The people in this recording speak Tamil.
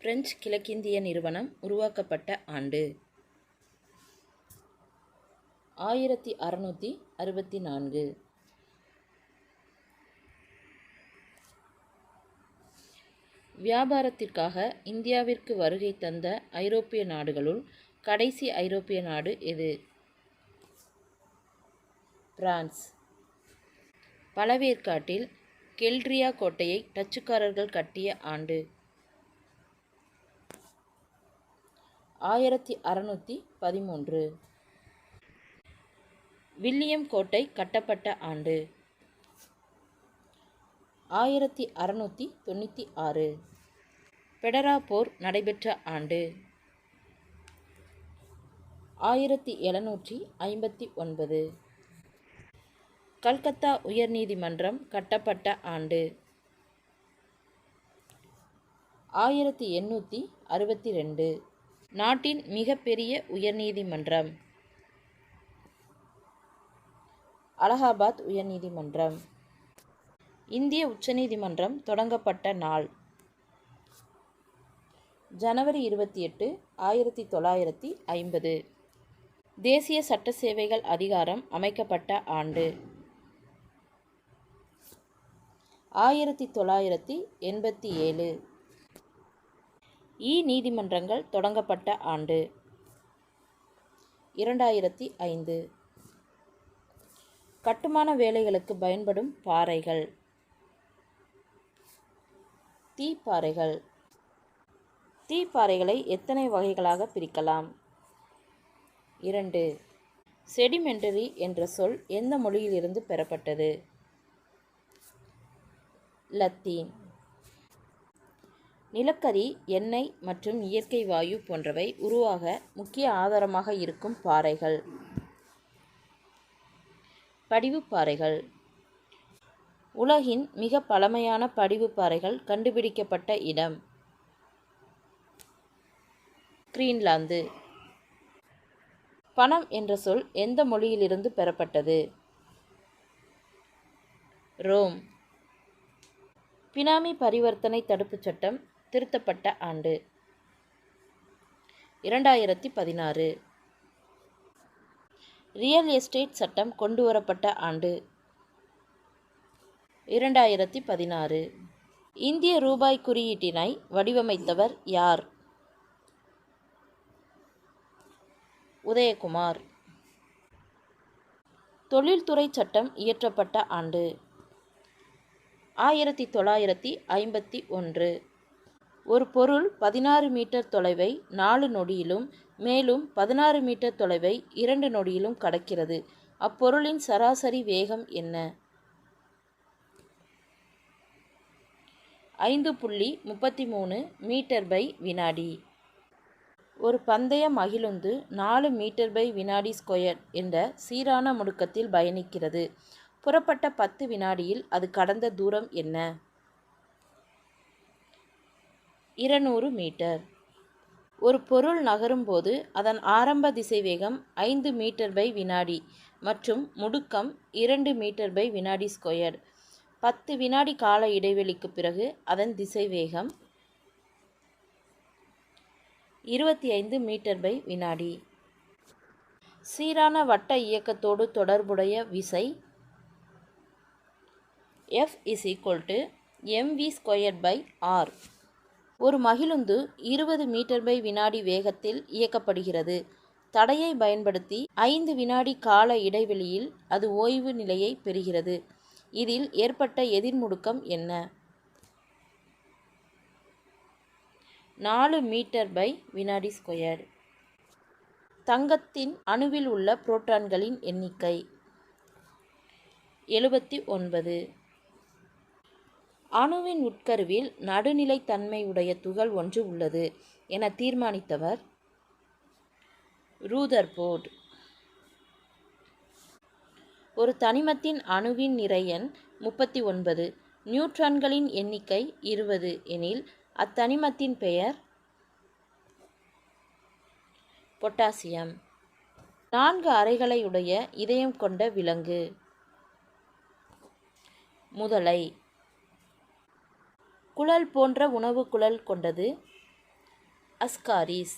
பிரெஞ்சு கிழக்கிந்திய நிறுவனம் உருவாக்கப்பட்ட ஆண்டு 1664. வியாபாரத்திற்காக இந்தியாவிற்கு வருகை தந்த ஐரோப்பிய நாடுகளுள் கடைசி ஐரோப்பிய நாடு எது? பிரான்ஸ். பழவேற்காட்டில் கெல்ட்ரியா கோட்டையை டச்சுக்காரர்கள் கட்டிய ஆண்டு 1613. வில்லியம் கோட்டை கட்டப்பட்ட ஆண்டு 1696. பெடரா போர் நடைபெற்ற ஆண்டு 1759. கல்கத்தா உயர்நீதிமன்றம் கட்டப்பட்ட ஆண்டு 1862. நாட்டின் மிகப்பெரிய உயர்நீதிமன்றம் அலகாபாத் உயர்நீதிமன்றம். இந்திய உச்சநீதிமன்றம் தொடங்கப்பட்ட நாள் ஜனவரி 28, 1950. தேசிய சட்ட சேவைகள் அதிகாரம் அமைக்கப்பட்ட ஆண்டு 1987. நீதிமன்றங்கள் தொடங்கப்பட்ட ஆண்டு 2005. கட்டுமான வேலைகளுக்கு பயன்படும் பாறைகள் தீப்பாறைகள். தீப்பாறைகளை எத்தனை வகைகளாக பிரிக்கலாம்? 2. செடிமெண்டரி என்ற சொல் எந்த மொழியிலிருந்து பெறப்பட்டது? லத்தீன். நிலக்கரி, எண்ணெய் மற்றும் இயற்கை வாயு போன்றவை உருவாக முக்கிய ஆதாரமாக இருக்கும் பாறைகள். படிவுப் பாறைகள். உலகின் மிக பழமையான படிவுப் பாறைகள் கண்டுபிடிக்கப்பட்ட இடம் கிரீன்லாந்து. பணம் என்ற சொல் எந்த மொழியிலிருந்து பெறப்பட்டது? ரோம். பினாமி பரிவர்த்தனை தடுப்புச் சட்டம் திருத்தப்பட்ட ஆண்டு 2016. ரியல் எஸ்டேட் சட்டம் கொண்டுவரப்பட்ட ஆண்டு 2016. இந்திய ரூபாய் குறியீட்டினை வடிவமைத்தவர் யார்? உதயகுமார். தொழில்துறை சட்டம் இயற்றப்பட்ட ஆண்டு 1951. ஒரு பொருள் 16 மீட்டர் தொலைவை 4 நொடியிலும் மேலும் 16 மீட்டர் தொலைவை 2 நொடியிலும் கடக்கிறது. அப்பொருளின் சராசரி வேகம் என்ன? 5.33 மீட்டர்/வினாடி. ஒரு பந்தய மகிழுந்து 4 மீட்டர்/வினாடி² என்ற சீரான முடுக்கத்தில் பயணிக்கிறது. புறப்பட்ட 10 வினாடியில் அது கடந்த தூரம் என்ன? 200 மீட்டர். ஒரு பொருள் நகரும்போது அதன் ஆரம்ப திசைவேகம் 5 மீட்டர்/வினாடி மற்றும் முடுக்கம் 2 மீட்டர்/வினாடி². 10 வினாடி கால இடைவெளிக்கு பிறகு அதன் திசைவேகம் 25 மீட்டர்/வினாடி. சீரான வட்ட இயக்கத்தோடு தொடர்புடைய விசை F = mv²/r. ஒரு மகிழுந்து 20 மீட்டர்/வினாடி வேகத்தில் இயக்கப்படுகிறது. தடையை பயன்படுத்தி 5 வினாடி கால இடைவெளியில் அது ஓய்வு நிலையை பெறுகிறது. இதில் ஏற்பட்ட எதிர்முடுக்கம் என்ன? 4 மீட்டர்/வினாடி². தங்கத்தின் அணுவில் உள்ள புரோட்டான்களின் எண்ணிக்கை 79. அணுவின் உட்கருவில் நடுநிலைத்தன்மையுடைய துகள் ஒன்று உள்ளது என தீர்மானித்தவர் ரூதர்போர்ட். ஒரு தனிமத்தின் அணுவின் நிறையெண் 39, நியூட்ரான்களின் எண்ணிக்கை 20 எனில் அத்தனிமத்தின் பெயர்? பொட்டாசியம். 4 அறைகளையுடைய இதயம் கொண்ட விலங்கு முதலை. குழல் போன்ற உணவு குழல் கொண்டது அஸ்காரிஸ்.